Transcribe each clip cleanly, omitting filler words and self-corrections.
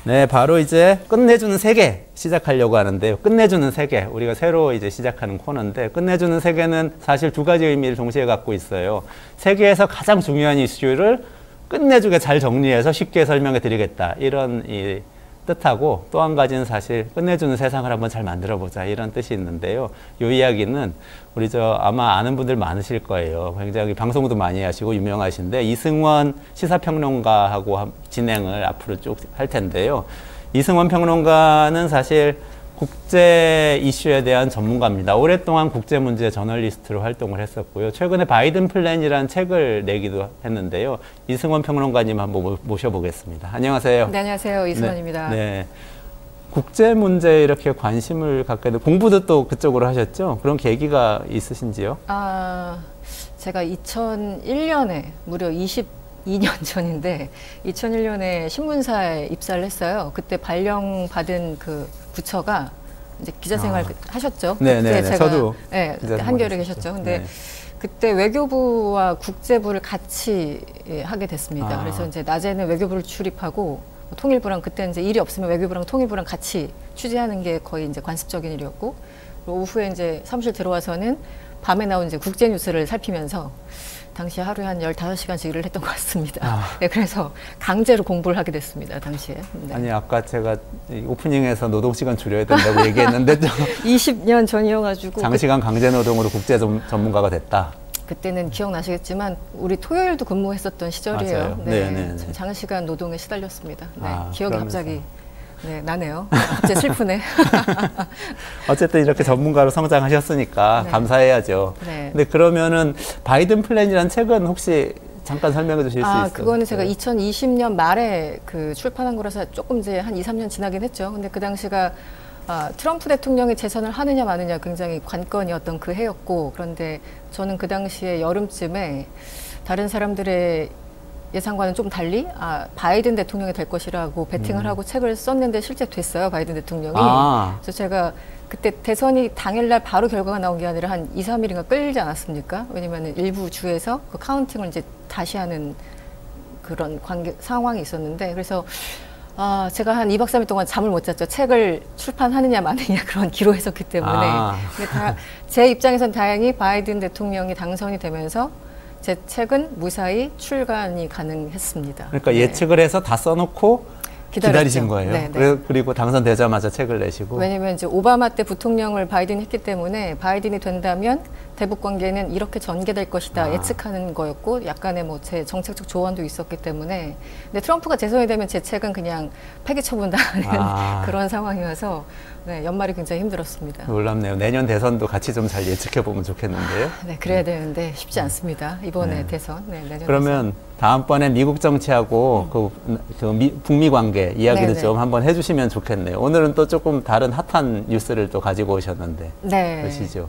네, 바로 이제 끝내주는 세계 시작하려고 하는데요. 끝내주는 세계, 우리가 새로 이제 시작하는 코너인데, 끝내주는 세계는 사실 두 가지 의미를 동시에 갖고 있어요. 세계에서 가장 중요한 이슈를 끝내주게 잘 정리해서 쉽게 설명해 드리겠다, 이런 이 뜻하고, 또 한 가지는 사실 끝내주는 세상을 한번 잘 만들어 보자, 이런 뜻이 있는데요. 이 이야기는 우리 아마 아는 분들 많으실 거예요. 굉장히 방송도 많이 하시고 유명하신데, 이승원 시사평론가하고 진행을 앞으로 쭉 할 텐데요. 이승원 평론가는 사실 국제 이슈에 대한 전문가입니다. 오랫동안 국제 문제 저널리스트로 활동을 했었고요. 최근에 바이든 플랜이라는 책을 내기도 했는데요. 이승원 평론가님 한번 모셔보겠습니다. 안녕하세요. 네, 안녕하세요. 이승원입니다. 네. 국제 문제에 이렇게 관심을 갖게 되고, 공부도 또 그쪽으로 하셨죠? 그런 계기가 있으신지요? 제가 2001년에 무려 22년 전인데 2001년에 신문사에 입사를 했어요. 그때 발령받은 그 부처가 이제 기자 생활 하셨죠. 네네. 제가 저도 네, 그때 한겨레 계셨죠. 근데 네. 그때 외교부와 국제부를 같이 하게 됐습니다. 그래서 이제 낮에는 외교부를 출입하고 통일부랑, 그때 이제 일이 없으면 외교부랑 통일부랑 같이 취재하는 게 거의 이제 관습적인 일이었고, 그리고 오후에 이제 사무실 들어와서는 밤에 나온 이제 국제 뉴스를 살피면서 당시에 하루에 한 15시간씩 일을 했던 것 같습니다. 네, 그래서 강제로 공부를 하게 됐습니다, 당시에. 네. 아니, 아까 제가 오프닝에서 노동시간 줄여야 된다고 얘기했는데 20년 전이어가지고 장시간 강제노동으로 국제 전문가가 됐다. 그때는 기억나시겠지만 우리 토요일도 근무했었던 시절이에요. 맞아요. 네, 장시간 노동에 시달렸습니다. 네, 기억이 그러면서. 갑자기 나네요. 갑자기 슬프네. 어쨌든 이렇게 전문가로 성장하셨으니까 네. 감사해야죠. 네. 근데 그러면은 바이든 플랜이라는 책은 혹시 잠깐 설명해 주실 수 있어요? 그거는 제가 2020년 말에 그 출판한 거라서 조금 이제 한 2, 3년 지나긴 했죠. 근데 그 당시가 트럼프 대통령이 재선을 하느냐 마느냐 굉장히 관건이었던 그 해였고, 그런데 저는 그 당시에 여름쯤에 다른 사람들의 예상과는 좀 달리 바이든 대통령이 될 것이라고 베팅을 하고 책을 썼는데 실제 됐어요, 바이든 대통령이. 그래서 제가 그때 대선이 당일날 바로 결과가 나온 게 아니라 한 2, 3일인가 끌지 않았습니까? 왜냐면 일부 주에서 그 카운팅을 이제 다시 하는 그런 상황이 있었는데, 그래서 제가 한 2박 3일 동안 잠을 못 잤죠. 책을 출판하느냐 마느냐 그런 기로했었기 때문에. 근데 제 입장에선 다행히 바이든 대통령이 당선이 되면서 제 책은 무사히 출간이 가능했습니다. 그러니까 네. 예측을 해서 다 써놓고 기다리신 거예요. 네, 네. 그리고 당선되자마자 책을 내시고. 왜냐면 이제 오바마 때 부통령을 바이든이 했기 때문에 바이든이 된다면 대북 관계는 이렇게 전개될 것이다 예측하는 거였고, 약간의 뭐 제 정책적 조언도 있었기 때문에. 근데 트럼프가 재선이 되면 제 책은 그냥 폐기 처분당하는 그런 상황이어서 연말이 굉장히 힘들었습니다. 놀랍네요. 내년 대선도 같이 좀 잘 예측해 보면 좋겠는데요. 네, 그래야 되는데 쉽지 않습니다. 이번에 대선. 내년 그러면 대선. 다음번에 미국 정치하고 북미 관계 이야기도 좀 한번 해주시면 좋겠네요. 오늘은 또 조금 다른 핫한 뉴스를 또 가지고 오셨는데. 네. 그러시죠.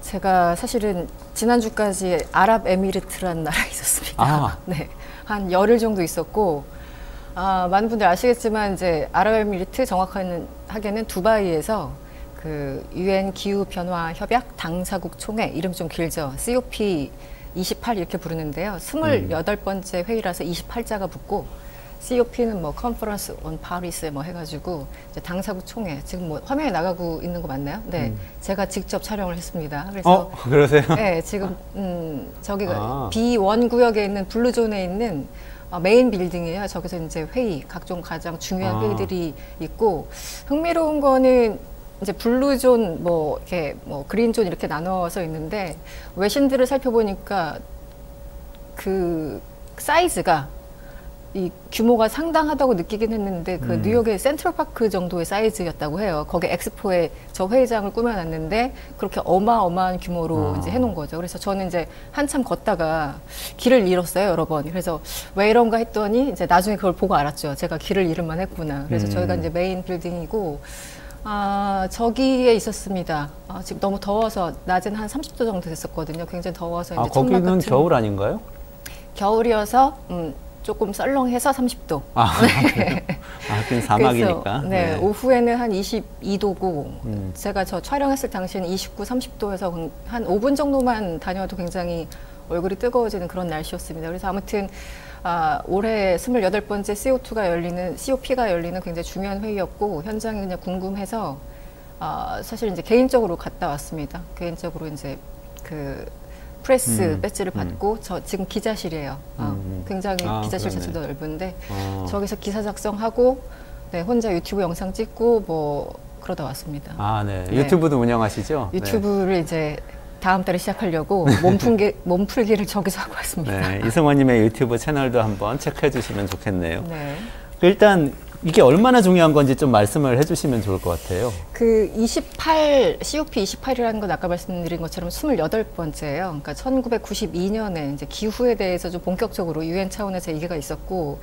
제가 사실은 지난주까지 아랍에미리트라는 나라에 있었습니다. 네, 한 열흘 정도 있었고, 많은 분들 아시겠지만 이제 아랍에미리트, 정확하게는 두바이에서 그 UN 기후 변화 협약 당사국 총회, 이름 좀 길죠. COP 28 이렇게 부르는데요. 28번째 회의라서 28자가 붙고, COP는 뭐 컨퍼런스 온 파리스 뭐 해가지고 이제 당사국 총회, 지금 뭐 화면에 나가고 있는 거 맞나요? 네, 제가 직접 촬영을 했습니다. 그래서 그러세요? 네, 지금 저기가 B1 구역에 있는 블루존에 있는 메인 빌딩이에요. 저기서 이제 회의, 각종 가장 중요한 회의들이 있고, 흥미로운 거는 이제 블루존, 뭐 이렇게 뭐 그린존 이렇게 나눠서 있는데, 외신들을 살펴보니까 그 사이즈가 이 규모가 상당하다고 느끼긴 했는데, 그 뉴욕의 센트럴파크 정도의 사이즈였다고 해요. 거기 엑스포에 저 회의장을 꾸며놨는데 그렇게 어마어마한 규모로 이제 해놓은 거죠. 그래서 저는 이제 한참 걷다가 길을 잃었어요, 여러 번. 그래서 왜 이런가 했더니 이제 나중에 그걸 보고 알았죠. 제가 길을 잃을만 했구나. 그래서 저희가 이제 메인 빌딩이고, 저기에 있었습니다. 지금 너무 더워서 낮에는 한 30도 정도 됐었거든요. 굉장히 더워서 이제 거기는 같은 겨울 아닌가요? 겨울이어서 조금 썰렁해서 30도. 네. 그냥 사막이니까. 그래서, 네, 오후에는 한 22도고, 제가 저 촬영했을 당시에는 29, 30도에서 한 5분 정도만 다녀도 굉장히 얼굴이 뜨거워지는 그런 날씨였습니다. 그래서 아무튼 올해 28번째 COP가 열리는 굉장히 중요한 회의였고 현장이 그냥 궁금해서 사실 이제 개인적으로 갔다 왔습니다. 개인적으로 이제 그 프레스 배지를 받고 저 지금 기자실이에요. 굉장히 기자실 그러네. 자체도 넓은데 저기서 기사 작성하고 네, 혼자 유튜브 영상 찍고 뭐 그러다 왔습니다. 네. 네. 유튜브도 운영하시죠? 유튜브를 이제 다음 달에 시작하려고 몸풀기를 저기서 하고 왔습니다. 네. 이승원님의 유튜브 채널도 한번 체크해 주시면 좋겠네요. 네. 일단 이게 얼마나 중요한 건지 좀 말씀을 해주시면 좋을 것 같아요. 그 COP28이라는 건 아까 말씀드린 것처럼 28번째예요. 그러니까 1992년에 이제 기후에 대해서 좀 본격적으로 유엔 차원에서 얘기가 있었고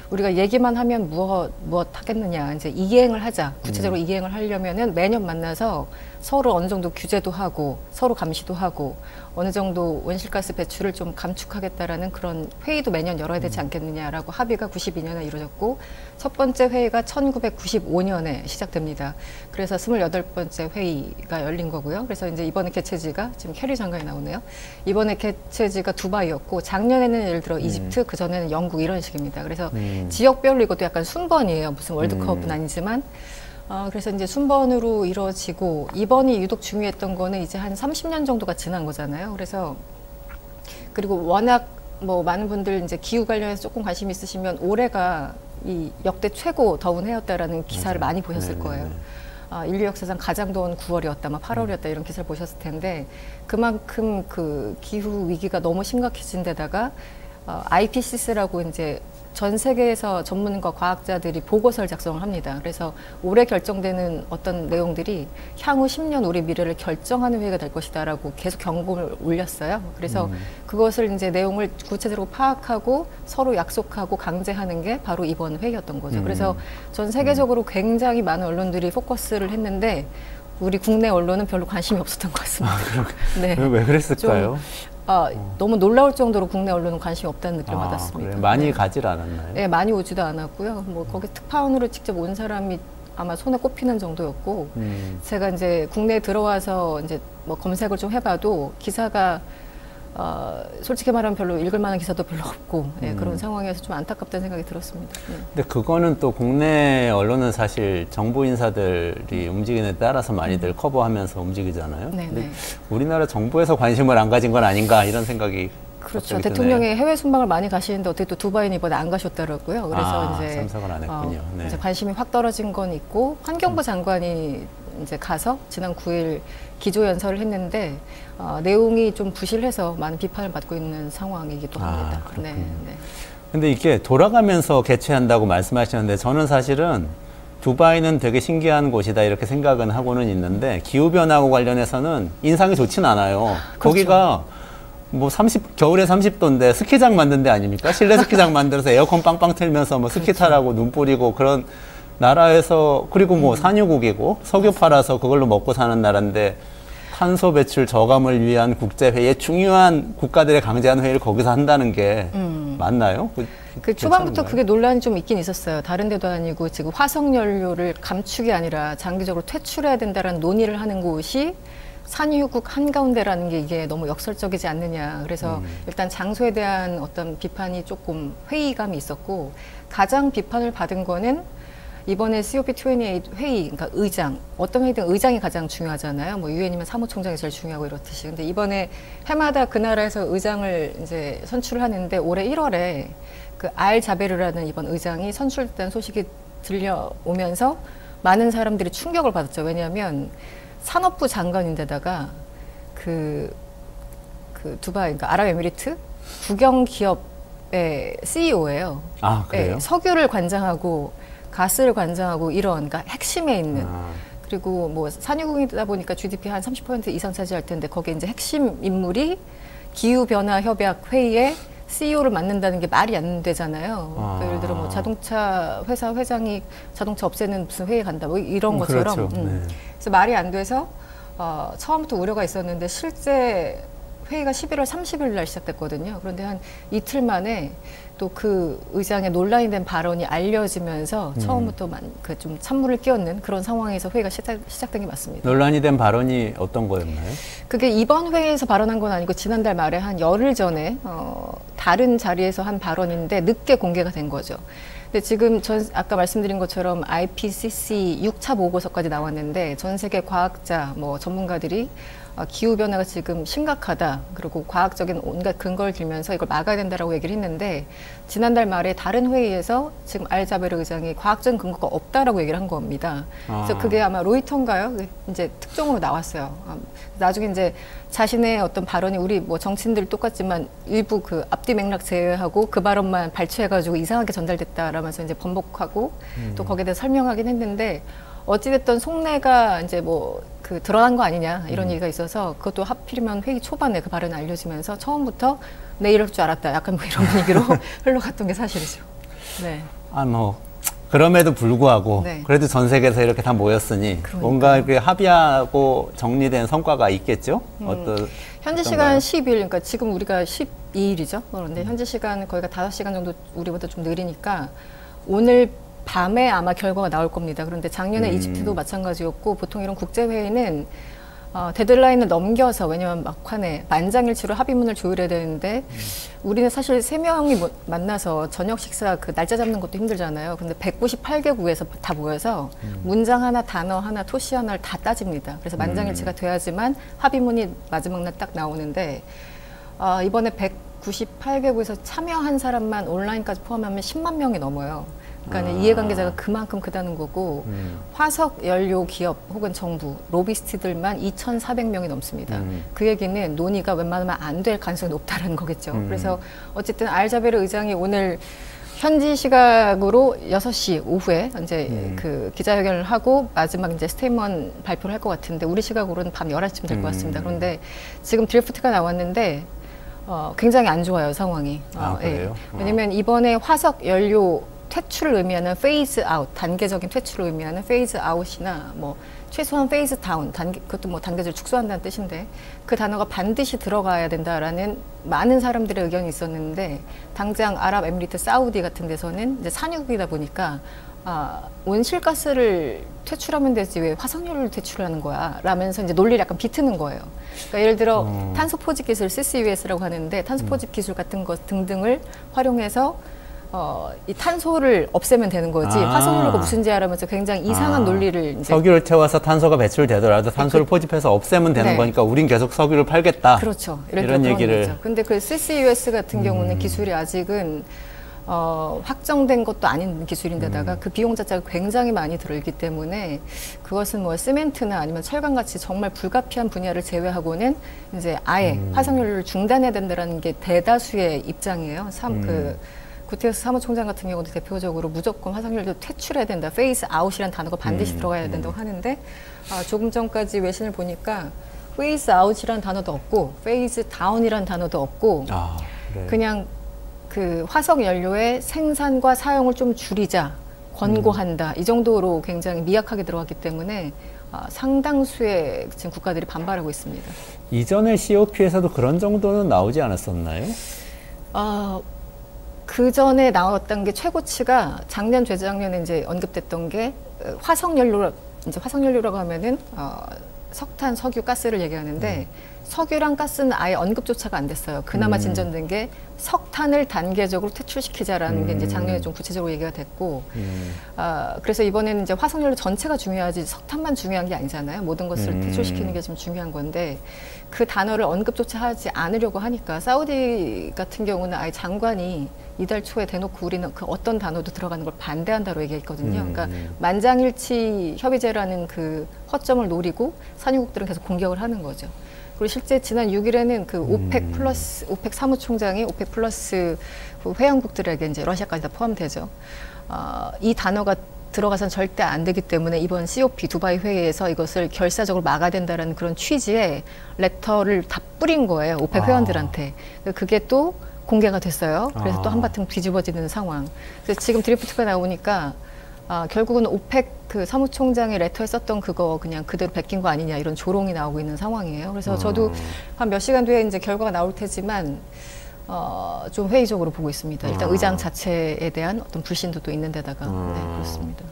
우리가 얘기만 하면 무엇 하겠느냐. 이제 이행을 하자. 구체적으로 이행을 하려면은 매년 만나서 서로 어느 정도 규제도 하고 서로 감시도 하고 어느 정도 온실가스 배출을 좀 감축하겠다라는 그런 회의도 매년 열어야 되지 않겠느냐라고 합의가 92년에 이루어졌고 첫 번째 회의가 1995년에 시작됩니다. 그래서 28번째 회의가 열린 거고요. 그래서 이제 이번에 개최지가 지금 캐리 장관이 나오네요. 이번에 개최지가 두바이였고 작년에는 예를 들어 이집트, 그전에는 영국 이런 식입니다. 그래서 지역별로 이것도 약간 순번이에요. 무슨 월드컵은 아니지만 그래서 이제 순번으로 이루어지고 이번이 유독 중요했던 거는 이제 한 30년 정도가 지난 거잖아요. 그래서 그리고 워낙 뭐 많은 분들 이제 기후 관련해서 조금 관심 있으시면 올해가 이 역대 최고 더운 해였다라는 기사를 많이 보셨을 거예요. 인류 역사상 가장 더운 9월이었다, 막 8월이었다 이런 기사를 보셨을 텐데 그만큼 그 기후 위기가 너무 심각해진 데다가 IPCC라고 이제 전 세계에서 전문가 과학자들이 보고서를 작성을 합니다. 그래서 올해 결정되는 어떤 내용들이 향후 10년 우리 미래를 결정하는 회의가 될 것이다라고 계속 경고를 올렸어요. 그래서 그것을 이제 내용을 구체적으로 파악하고 서로 약속하고 강제하는 게 바로 이번 회의였던 거죠. 그래서 전 세계적으로 굉장히 많은 언론들이 포커스를 했는데 우리 국내 언론은 별로 관심이 없었던 것 같습니다. 네. 왜 그랬을까요? 너무 놀라울 정도로 국내 언론은 관심이 없다는 느낌을 받았습니다. 그래. 많이 가질 않았나요? 네, 많이 오지도 않았고요. 뭐 거기 특파원으로 직접 온 사람이 아마 손에 꼽히는 정도였고, 제가 이제 국내에 들어와서 이제 뭐 검색을 좀 해봐도 기사가 솔직히 말하면 별로 읽을 만한 기사도 별로 없고 그런 상황이어서 좀 안타깝다는 생각이 들었습니다. 근데 그거는 또 국내 언론은 사실 정부 인사들이 움직이는 데 따라서 많이들 커버하면서 움직이잖아요. 근데 우리나라 정부에서 관심을 안 가진 건 아닌가 이런 생각이 그렇죠. 대통령이 해외 순방을 많이 가시는데 어떻게 또 두바이는 이번에 안 가셨더라고요. 그래서 이제 참석을 안 했군요. 네. 이제 관심이 확 떨어진 건 있고 환경부 장관이 이제 가서 지난 9일 기조연설을 했는데 내용이 좀 부실해서 많은 비판을 받고 있는 상황이기도 합니다. 네. 근데 이게 돌아가면서 개최한다고 말씀하시는데 저는 사실은 두바이는 되게 신기한 곳이다 이렇게 생각은 하고는 있는데 기후변화하고 관련해서는 인상이 좋진 않아요. 그렇죠. 거기가 뭐 겨울에 30도인데 스키장 만든 데 아닙니까? 실내 스키장 만들어서 에어컨 빵빵 틀면서 뭐 스키 타라고 눈 뿌리고 그런 나라에서 그리고 뭐 산유국이고 석유 팔아서 그걸로 먹고 사는 나라인데 탄소 배출 저감을 위한 국제회의에 중요한 국가들의 강제한 회의를 거기서 한다는 게 맞나요? 그 초반부터 그게 논란이 좀 있긴 있었어요. 다른 데도 아니고 지금 화석 연료를 감축이 아니라 장기적으로 퇴출해야 된다는 논의를 하는 곳이 산유국 한가운데라는 게 이게 너무 역설적이지 않느냐. 그래서 일단 장소에 대한 어떤 비판이 조금 회의감이 있었고 가장 비판을 받은 거는 이번에 COP28 회의, 그러니까 의장, 어떤 회의든 의장이 가장 중요하잖아요. 뭐 유엔이면 사무총장이 제일 중요하고 이렇듯이. 근데 이번에 해마다 그 나라에서 의장을 이제 선출을 하는데 올해 1월에 그 알자베르라는 이번 의장이 선출됐다는 소식이 들려오면서 많은 사람들이 충격을 받았죠. 왜냐하면 산업부 장관인데다가 그 두바이, 그러니까 아랍에미리트 국영 기업의 CEO예요. 그래요? 네, 석유를 관장하고 가스를 관장하고 이런, 그러니까 핵심에 있는. 그리고 뭐 산유국이다 보니까 GDP 한 30% 이상 차지할 텐데 거기에 이제 핵심 인물이 기후변화협약 회의에 CEO를 맡는다는 게 말이 안 되잖아요. 그러니까 예를 들어 뭐 자동차 회사 회장이 자동차 없애는 무슨 회의에 간다 뭐 이런 것처럼. 그렇죠. 그래서 말이 안 돼서 처음부터 우려가 있었는데 실제 회의가 11월 30일 날 시작됐거든요. 그런데 한 이틀 만에 또 그 의장의 논란이 된 발언이 알려지면서 처음부터 그 좀 찬물을 끼얹는 그런 상황에서 회의가 시작된 게 맞습니다. 논란이 된 발언이 어떤 거였나요? 그게 이번 회의에서 발언한 건 아니고 지난달 말에 한 열흘 전에 다른 자리에서 한 발언인데 늦게 공개가 된 거죠. 근데 지금 아까 말씀드린 것처럼 IPCC 6차 보고서까지 나왔는데 전 세계 과학자, 뭐 전문가들이 기후변화가 지금 심각하다. 그리고 과학적인 온갖 근거를 들면서 이걸 막아야 된다라고 얘기를 했는데 지난달 말에 다른 회의에서 지금 알자베르 의장이 과학적인 근거가 없다라고 얘기를 한 겁니다. 그래서 그게 아마 로이터인가요? 이제 특종으로 나왔어요. 나중에 이제 자신의 어떤 발언이 우리 뭐 정치인들 똑같지만 일부 그 앞뒤 맥락 제외하고 그 발언만 발췌해가지고 이상하게 전달됐다라면서 이제 번복하고 또 거기에 대해 설명하긴 했는데 어찌됐든 속내가 이제 뭐 그 드러난 거 아니냐 이런 얘기가 있어서 그것도 하필이면 회의 초반에 그 발언이 알려지면서 처음부터 내 이럴 줄 알았다 약간 뭐 이런 분위기로 흘러갔던 게 사실이죠. 네. 뭐 그럼에도 불구하고 네. 그래도 전 세계에서 이렇게 다 모였으니 그러니까요. 뭔가 이렇게 합의하고 정리된 성과가 있겠죠? 현지 시간 12일, 그러니까 지금 우리가 12일이죠. 그런데 현지 시간 거의가 5시간 정도 우리보다 좀 느리니까 오늘 밤에 아마 결과가 나올 겁니다. 그런데 작년에 이집트도 마찬가지였고 보통 이런 국제회의는 데드라인을 넘겨서 왜냐하면 막판에 만장일치로 합의문을 조율해야 되는데 우리는 사실 3명이 만나서 저녁 식사 그 날짜 잡는 것도 힘들잖아요. 근데 198개국에서 다 모여서 문장 하나, 단어 하나, 토시 하나를 다 따집니다. 그래서 만장일치가 돼야지만 합의문이 마지막 날 딱 나오는데 이번에 198개국에서 참여한 사람만 온라인까지 포함하면 10만 명이 넘어요. 그러니까 이해관계자가 그만큼 크다는 거고 화석 연료 기업 혹은 정부 로비스트들만 2,400명이 넘습니다. 그 얘기는 논의가 웬만하면 안 될 가능성이 높다는 거겠죠. 그래서 어쨌든 알자베르 의장이 오늘 현지 시각으로 6시 오후에 이제 그 기자회견을 하고 마지막 이제 스테이트먼트 발표를 할 것 같은데 우리 시각으로는 밤 11시쯤 될 것 같습니다. 그런데 지금 드래프트가 나왔는데 굉장히 안 좋아요, 상황이. 그래요? 예. 왜냐면 이번에 화석 연료 퇴출을 의미하는 페이즈 아웃, 단계적인 퇴출을 의미하는 페이즈 아웃이나 뭐 최소한 페이즈 다운, 그것도 뭐 단계적으로 축소한다는 뜻인데 그 단어가 반드시 들어가야 된다라는 많은 사람들의 의견이 있었는데 당장 아랍에미리트, 사우디 같은 데서는 이제 산유국이다 보니까 온실가스를 퇴출하면 되지 왜 화석연료를 퇴출하는 거야 라면서 이제 논리를 약간 비트는 거예요. 그러니까 예를 들어 탄소 포집 기술 CCUS라고 하는데 탄소 포집 기술 같은 것 등등을 활용해서 이 탄소를 없애면 되는 거지 화석연료가 무슨 죄라면서 굉장히 이상한 논리를 이제 석유를 태워서 탄소가 배출되더라도 탄소를 포집해서 없애면 되는 네. 거니까 우린 계속 석유를 팔겠다. 그렇죠. 이런 얘기를. 거죠. 근데 그 CCUS 같은 경우는 기술이 아직은 확정된 것도 아닌 기술인데다가 그 비용 자체가 굉장히 많이 들기 때문에 그것은 뭐 시멘트나 아니면 철강같이 정말 불가피한 분야를 제외하고는 이제 아예 화석연료를 중단해야 된다는 게 대다수의 입장이에요. 구테레스 사무총장 같은 경우도 대표적으로 무조건 화석연료 퇴출해야 된다. 페이스 아웃이라는 단어가 반드시 들어가야 된다고 하는데 조금 전까지 외신을 보니까 페이스 아웃이라는 단어도 없고 페이스 다운이라는 단어도 없고 그래. 그냥 그 화석연료의 생산과 사용을 좀 줄이자 권고한다. 이 정도로 굉장히 미약하게 들어갔기 때문에 상당수의 지금 국가들이 반발하고 있습니다. 이전에 COP에서도 그런 정도는 나오지 않았었나요? 그 전에 나왔던 게 최고치가 작년, 재작년에 이제 언급됐던 게 화석연료라고 하면은 석탄, 석유, 가스를 얘기하는데 석유랑 가스는 아예 언급조차가 안 됐어요. 그나마 진전된 게 석탄을 단계적으로 퇴출시키자라는 게 이제 작년에 좀 구체적으로 얘기가 됐고, 그래서 이번에는 이제 화석연료 전체가 중요하지 석탄만 중요한 게 아니잖아요. 모든 것을 퇴출시키는 게 좀 중요한 건데 그 단어를 언급조차 하지 않으려고 하니까 사우디 같은 경우는 아예 장관이 이달 초에 대놓고 우리는 그 어떤 단어도 들어가는 걸 반대한다고 얘기했거든요. 그러니까 만장일치 협의제라는 그 허점을 노리고 산유국들은 계속 공격을 하는 거죠. 그리고 실제 지난 6일에는 그 오펙 사무총장이 오펙 플러스 그 회원국들에게 이제 러시아까지 다 포함되죠. 이 단어가 들어가선 절대 안 되기 때문에 이번 COP 두바이 회의에서 이것을 결사적으로 막아야 된다는 그런 취지의 레터를 다 뿌린 거예요. 오펙 회원들한테. 그게 또 공개가 됐어요. 그래서 또 한바탕 뒤집어지는 상황. 그래서 지금 드리프트가 나오니까 결국은 오펙 그 사무총장의 레터에 썼던 그거 그냥 그대로 베낀 거 아니냐 이런 조롱이 나오고 있는 상황이에요. 그래서 저도 한 몇 시간 뒤에 이제 결과가 나올 테지만 좀 회의적으로 보고 있습니다. 일단 의장 자체에 대한 어떤 불신도도 있는 데다가 네, 그렇습니다.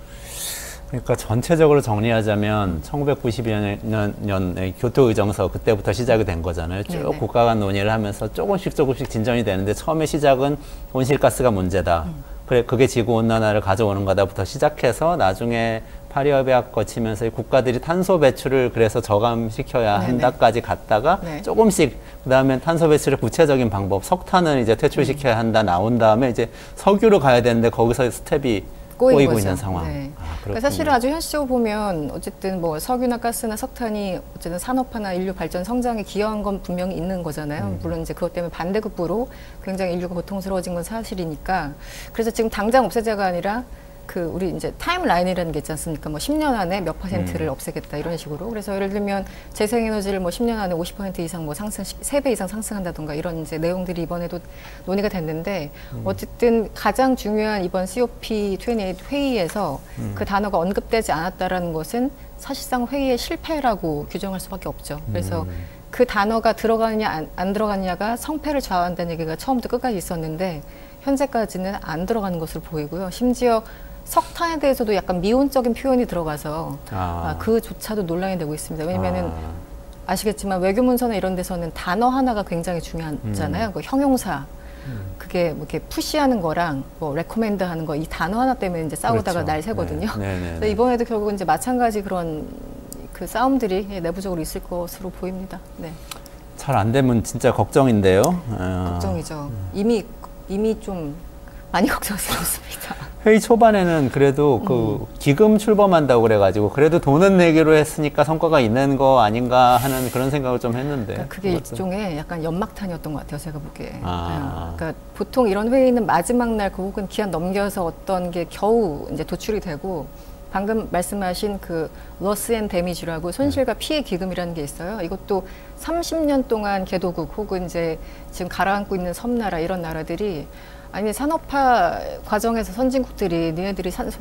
그러니까 전체적으로 정리하자면 1992년에 교토의정서 그때부터 시작이 된 거잖아요. 쭉 네네. 국가 간 논의를 하면서 조금씩 진전이 되는데 처음에 시작은 온실가스가 문제다. 그래 그게 지구온난화를 가져오는 거다부터 시작해서 나중에 파리협약 거치면서 이 국가들이 탄소 배출을 그래서 저감시켜야 네네. 한다까지 갔다가 네. 조금씩 그다음에 탄소 배출의 구체적인 방법 석탄을 이제 퇴출시켜야 한다 나온 다음에 이제 석유로 가야 되는데 거기서 스텝이 꼬이고 있는 상황. 네. 아, 그러니까 사실은 아주 현실적으로 보면 어쨌든 뭐 석유나 가스나 석탄이 어쨌든 산업화나 인류 발전 성장에 기여한 건 분명히 있는 거잖아요. 물론 이제 그것 때문에 반대급부로 굉장히 인류가 고통스러워진 건 사실이니까. 그래서 지금 당장 없애자가 아니라 그 우리 이제 타임라인이라는 게 있지 않습니까? 뭐 10년 안에 몇 %를 없애겠다 이런 식으로. 그래서 예를 들면 재생에너지를 뭐 10년 안에 50% 이상 뭐 상승 3배 이상 상승한다던가 이런 이제 내용들이 이번에도 논의가 됐는데 어쨌든 가장 중요한 이번 COP28 회의에서 그 단어가 언급되지 않았다라는 것은 사실상 회의의 실패라고 규정할 수밖에 없죠. 그래서 그 단어가 들어가느냐 안 들어가느냐가 성패를 좌우한다는 얘기가 처음부터 끝까지 있었는데 현재까지는 안 들어가는 것으로 보이고요. 심지어 석탄에 대해서도 약간 미온적인 표현이 들어가서 그조차도 논란이 되고 있습니다. 왜냐면은 아시겠지만 외교문서나 이런 데서는 단어 하나가 굉장히 중요하잖아요. 그 형용사. 그게 뭐 이렇게 푸시하는 거랑 뭐 레코멘드 하는 거 이 단어 하나 때문에 이제 싸우다가 그렇죠. 날 새거든요. 네. 그래서 이번에도 결국 이제 마찬가지 그런 그 싸움들이 내부적으로 있을 것으로 보입니다. 네. 잘 안 되면 진짜 걱정인데요. 걱정이죠. 이미 좀 많이 걱정스럽습니다. 회의 초반에는 그래도 그 기금 출범한다고 그래가지고 그래도 돈은 내기로 했으니까 성과가 있는 거 아닌가 하는 그런 생각을 좀 했는데. 그러니까 그게 일종의 약간 연막탄이었던 것 같아요, 제가 보기에. 그러니까 보통 이런 회의는 마지막 날 혹은 기한 넘겨서 어떤 게 겨우 이제 도출이 되고 방금 말씀하신 그 loss and damage라고 손실과 피해 기금이라는 게 있어요. 이것도 30년 동안 개도국 혹은 이제 지금 가라앉고 있는 섬나라 이런 나라들이 아니 산업화 과정에서 선진국들이 니네들이 탄소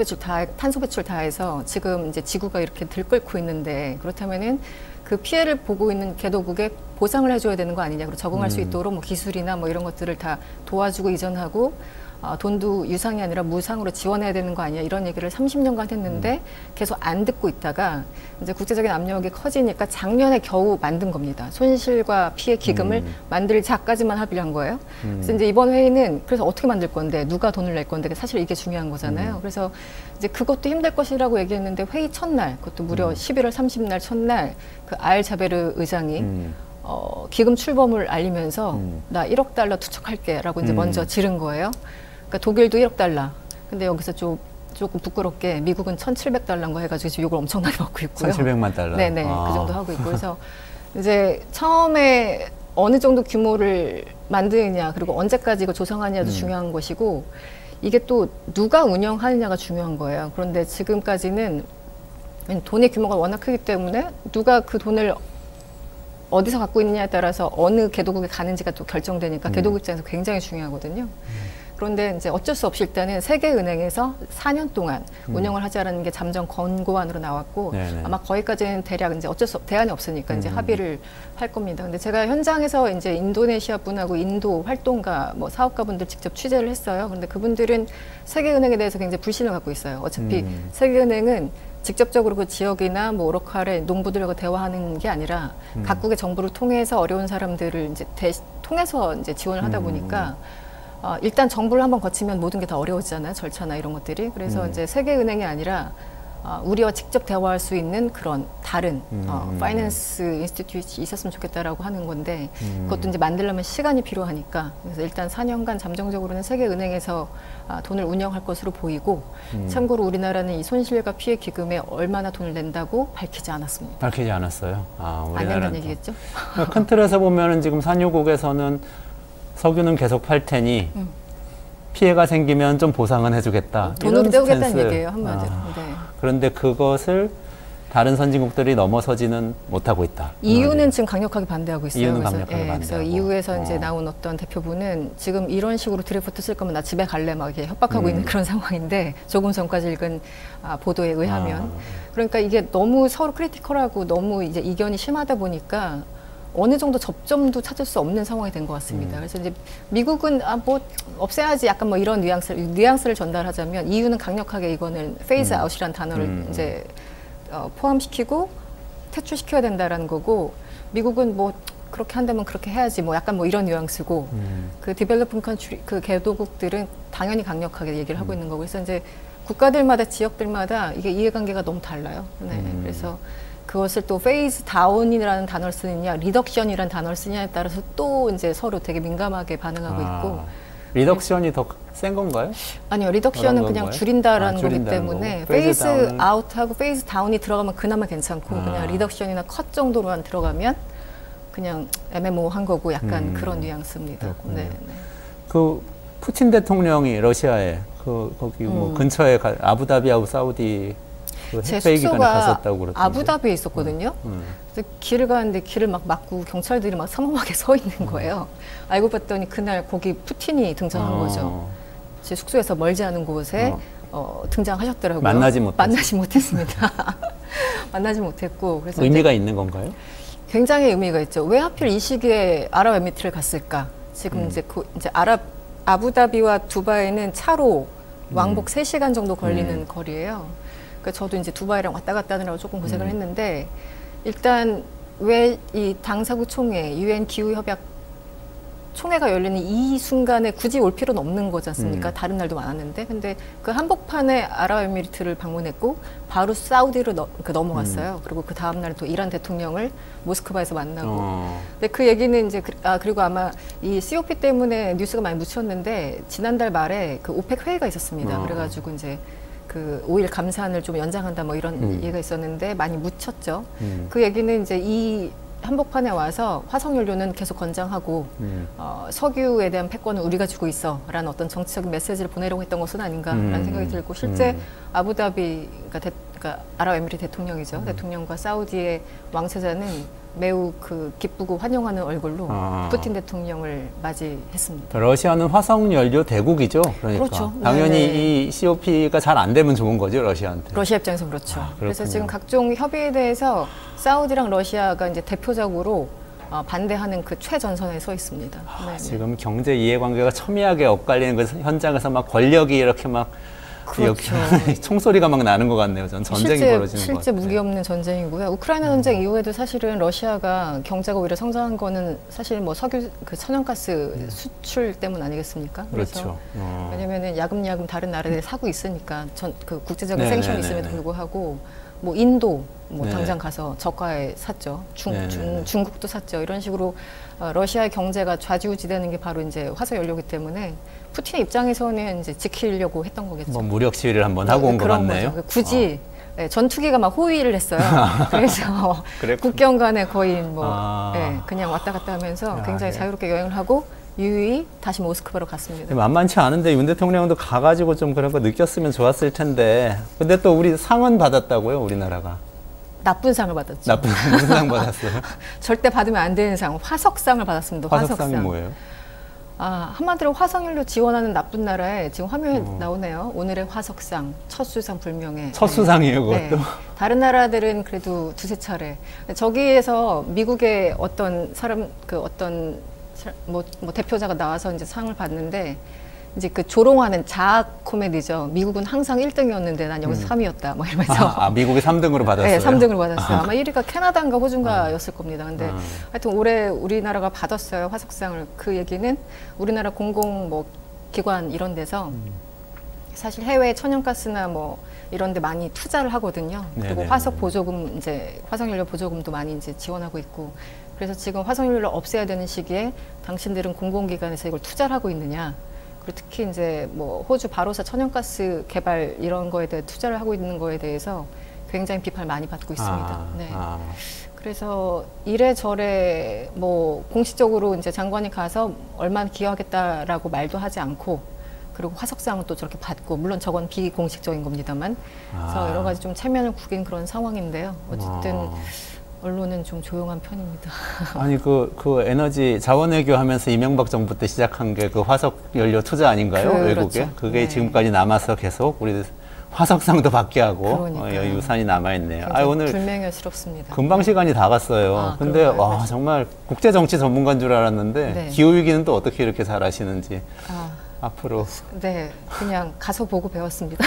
배출 다 해서 지금 이제 지구가 이렇게 들끓고 있는데 그렇다면은 그 피해를 보고 있는 개도국에 보상을 해줘야 되는 거 아니냐. 그리고 적응할 수 있도록 뭐 기술이나 뭐 이런 것들을 다 도와주고 이전하고 돈도 유상이 아니라 무상으로 지원해야 되는 거 아니야 이런 얘기를 30년간 했는데 계속 안 듣고 있다가 이제 국제적인 압력이 커지니까 작년에 겨우 만든 겁니다. 손실과 피해 기금을 만들자까지만 합의를 한 거예요. 그래서 이제 이번 회의는 그래서 어떻게 만들 건데 누가 돈을 낼 건데 사실 이게 중요한 거잖아요. 그래서 이제 그것도 힘들 것이라고 얘기했는데 회의 첫날 그것도 무려 11월 30날 첫날 그 알자베르 의장이 기금 출범을 알리면서 나 1억 달러 투척할게라고 이제 먼저 지른 거예요. 그러니까 독일도 1억 달러. 근데 여기서 조금 부끄럽게 미국은 1,700달러인 거 해가지고 지금 욕을 엄청나게 먹고 있고요. 1,700만 달러. 네네. 그 정도 하고 있고. 그래서 이제 처음에 어느 정도 규모를 만드느냐 그리고 언제까지 이거 조성하느냐도 중요한 것이고 이게 또 누가 운영하느냐가 중요한 거예요. 그런데 지금까지는 돈의 규모가 워낙 크기 때문에 누가 그 돈을 어디서 갖고 있느냐에 따라서 어느 개도국에 가는지가 또 결정되니까 개도국 입장에서 굉장히 중요하거든요. 그런데 이제 어쩔 수 없이 일단은 세계은행에서 4년 동안 운영을 하자라는 게 잠정 권고안으로 나왔고 네네. 아마 거기까지는 대략 이제 어쩔 수 대안이 없으니까 이제 합의를 할 겁니다. 근데 제가 현장에서 이제 인도네시아 분하고 인도 활동가 뭐 사업가 분들 직접 취재를 했어요. 그런데 그분들은 세계은행에 대해서 굉장히 불신을 갖고 있어요. 어차피 세계은행은 직접적으로 그 지역이나 뭐 오로칼의 농부들과 대화하는 게 아니라 각국의 정부를 통해서 어려운 사람들을 이제 통해서 이제 지원을 하다 보니까 일단 정부를 한번 거치면 모든 게 다 어려워지잖아요. 절차나 이런 것들이. 그래서 이제 세계은행이 아니라 우리와 직접 대화할 수 있는 그런 다른 파이낸스 인스티튜트이 있었으면 좋겠다라고 하는 건데 그것도 이제 만들려면 시간이 필요하니까 그래서 일단 4년간 잠정적으로는 세계은행에서 돈을 운영할 것으로 보이고 참고로 우리나라는 이 손실과 피해 기금에 얼마나 돈을 낸다고 밝히지 않았습니다. 밝히지 않았어요. 안 낸다는 얘기겠죠? 큰 틀에서 보면은 지금 산유국에서는 석유는 계속 팔 테니 피해가 생기면 좀 보상은 해주겠다. 돈으로 때우겠다는 얘기예요, 한마디로. 네. 그런데 그것을 다른 선진국들이 넘어서지는 못하고 있다. EU는 지금 강력하게 반대하고 있어요. EU는 그래서, 강력하게 반대하고. 그래서 EU에서 이제 나온 어떤 대표부는 지금 이런 식으로 드래프트 쓸 거면 나 집에 갈래 막 이렇게 협박하고 있는 그런 상황인데, 조금 전까지 읽은 보도에 의하면. 그러니까 이게 너무 서로 크리티컬하고 너무 이제 이견이 심하다 보니까 어느 정도 접점도 찾을 수 없는 상황이 된 것 같습니다. 그래서 이제 미국은 뭐 없애야지 약간 뭐 이런 뉘앙스를 전달하자면, EU는 강력하게 이거는 페이즈 아웃이라는 단어를 이제 포함시키고 퇴출시켜야 된다라는 거고, 미국은 뭐 그렇게 한다면 그렇게 해야지 뭐 약간 뭐 이런 뉘앙스고, 그 디벨로핑 컨트리 그 개도국들은 당연히 강력하게 얘기를 하고 있는 거고, 그래서 이제 국가들마다 지역들마다 이게 이해관계가 너무 달라요. 네. 그래서 그것을 또 페이즈 다운이라는 단어를 쓰느냐 리덕션이라는 단어를 쓰느냐에 따라서 또 이제 서로 되게 민감하게 반응하고 있고. 리덕션이 더 센 건가요? 아니요, 리덕션은 그냥 건가요? 줄인다라는 거기 줄인다는 때문에 거고. 페이즈 아웃하고 페이즈 다운이 들어가면 그나마 괜찮고, 그냥 리덕션이나 컷 정도로만 들어가면 그냥 애매모호한 거고, 약간 그런 뉘앙스입니다. 네. 그 푸틴 대통령이 러시아에 거기 뭐 근처에 아부다비하고 사우디 그 제 핵회의 기간에 숙소가 갔었다고 그러던데. 아부다비에 있었거든요. 그래서 길을 가는데 길을 막 막고 경찰들이 막 삼엄하게 서 있는 거예요. 알고 봤더니 그날 거기 푸틴이 등장한 거죠. 제 숙소에서 멀지 않은 곳에 등장하셨더라고요. 만나지 못했습니다. 만나지 못했고. 그래서 의미가 있는 건가요? 굉장히 의미가 있죠. 왜 하필 이 시기에 아랍에미리트를 갔을까? 지금 이제 아부다비와 두바이는 차로 왕복 3시간 정도 걸리는 거리예요. 그러니까 저도 이제 두바이랑 왔다 갔다 하느라고 조금 고생을 했는데, 일단 왜 이 당사국 총회, UN 기후협약 총회가 열리는 이 순간에 굳이 올 필요는 없는 거지 않습니까? 다른 날도 많았는데. 근데 그 한복판에 아랍에미리트를 방문했고 바로 사우디로 넘어갔어요. 그리고 그 다음 날 또 이란 대통령을 모스크바에서 만나고. 근데 그 얘기는 이제 그리고 아마 이 COP 때문에 뉴스가 많이 묻혔는데, 지난달 말에 그 오펙 회의가 있었습니다. 그래가지고 이제 그 오일 감산을 좀 연장한다 뭐 이런 얘기가 있었는데 많이 묻혔죠. 그 얘기는 이제 이 한복판에 와서 화석연료는 계속 건장하고 석유에 대한 패권은 우리가 주고 있어 라는 어떤 정치적인 메시지를 보내려고 했던 것은 아닌가라는 생각이 들고, 실제 아부다비, 그러니까 아랍에미리 대통령이죠. 대통령과 사우디의 왕세자는 매우 그 기쁘고 환영하는 얼굴로 푸틴 대통령을 맞이했습니다. 러시아는 화석연료 대국이죠. 그러니까 그렇죠. 당연히 네네. 이 COP가 잘 안 되면 좋은 거죠, 러시아한테. 러시아 입장에서 그렇죠. 그래서 그렇군요. 지금 각종 협의에 대해서 사우디랑 러시아가 이제 대표적으로 반대하는 그 최전선에 서 있습니다. 네, 지금 경제 이해관계가 첨예하게 엇갈리는 그 현장에서 막 권력이 이렇게 막 그렇죠. 총소리가 막 나는 것 같네요. 전 전쟁이 벌어지는 것 같아요. 실제 무기 없는 전쟁이고요. 우크라이나 전쟁 이후에도 사실은 러시아가 경제가 오히려 성장한 거는 사실 뭐 석유, 그 천연가스 수출 때문 아니겠습니까? 그렇죠. 왜냐면은 야금야금 다른 나라들이 사고 있으니까 그 국제적인 생션이 있음에도 불구하고 뭐 인도 뭐 당장 가서 저가에 샀죠. 중국도 샀죠. 이런 식으로 러시아의 경제가 좌지우지되는 게 바로 이제 화석연료이기 때문에 푸틴의 입장에서는 이제 지키려고 했던 거겠죠. 뭐 무력 시위를 한번 하고 온 것 같네요. 거죠. 굳이 전투기가 막 호위를 했어요. 그래서 국경 간에 거의 뭐 그냥 왔다 갔다 하면서 굉장히 자유롭게 여행을 하고 유유히 다시 모스크바로 갔습니다. 만만치 않은데 윤 대통령도 가가지고 좀 그런 거 느꼈으면 좋았을 텐데. 근데 또 우리 상은 받았다고요, 우리나라가. 나쁜 상을 받았죠. 무슨 상 받았어요? 절대 받으면 안 되는 상, 화석상을 받았습니다. 화석상이 뭐예요? 한마디로 화석연료 지원하는 나쁜 나라에 지금 화면에 나오네요. 오늘의 화석상, 첫 수상 불명예. 첫 수상이에요, 그것도? 네. 다른 나라들은 그래도 두세 차례. 저기에서 미국의 어떤 사람, 뭐 대표자가 나와서 이제 상을 받는데, 이제 그 조롱하는 자학 코미디죠. 미국은 항상 1등이었는데 난 여기서 3위였다. 뭐 이러면서. 미국이 3등으로 받았어요? 네, 3등으로 받았어요. 아마 1위가 캐나다인가 호주인가였을 겁니다. 근데 하여튼 올해 우리나라가 받았어요. 화석상을. 그 얘기는 우리나라 공공 뭐 기관 이런 데서 사실 해외 천연가스나 뭐 이런 데 많이 투자를 하거든요. 그리고 화석 보조금, 이제 화석연료 보조금도 많이 이제 지원하고 있고. 그래서 지금 화석연료를 없애야 되는 시기에 당신들은 공공기관에서 이걸 투자를 하고 있느냐. 그리고 특히 이제 뭐 호주 바로사 천연가스 개발 이런 거에 대해 투자를 하고 있는 거에 대해서 굉장히 비판을 많이 받고 있습니다. 그래서 이래저래 뭐 공식적으로 이제 장관이 가서 얼마나 기여하겠다라고 말도 하지 않고, 그리고 화석상은 또 저렇게 받고, 물론 저건 비공식적인 겁니다만, 그래서 여러 가지 좀 체면을 구긴 그런 상황인데요. 어쨌든 언론은 좀 조용한 편입니다. 아니 그 에너지 자원외교 하면서 이명박 정부 때 시작한 게 그 화석 연료 투자 아닌가요? 그렇죠. 외국에 그게 네. 지금까지 남아서 계속 우리 화석상도 받게 하고 그러니까요. 유산이 남아 있네요. 오늘 불명예스럽습니다. 금방 시간이 다 갔어요. 근데 와 정말 국제 정치 전문가인 줄 알았는데 네. 기후 위기는 또 어떻게 이렇게 잘 아시는지 앞으로 네, 그냥 가서 보고 배웠습니다.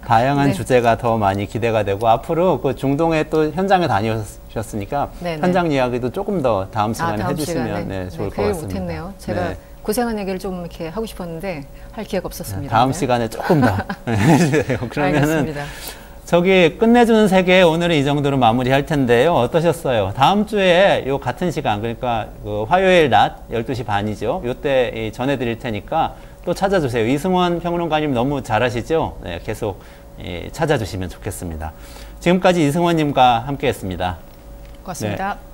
다양한 네. 주제가 더 많이 기대가 되고 앞으로 그 중동에 또 현장에 다녀오셨으니까 네네. 현장 이야기도 조금 더 다음 시간에 다음 해주시면 시간에? 네, 좋을 것 그 얘기 같습니다. 못했네요. 제가 네. 고생한 얘기를 좀 이렇게 하고 싶었는데 할 기회가 없었습니다. 다음 네. 시간에 조금 더 해주세요. 그러면은 알겠습니다. 저기 끝내주는 세계 오늘은 이 정도로 마무리할 텐데요. 어떠셨어요? 다음 주에 요 같은 시간 그러니까 그 화요일 낮 12시 반이죠. 요때 전해드릴 테니까 또 찾아주세요. 이승원 평론가님 너무 잘하시죠? 네, 계속 찾아주시면 좋겠습니다. 지금까지 이승원님과 함께했습니다. 고맙습니다. 네.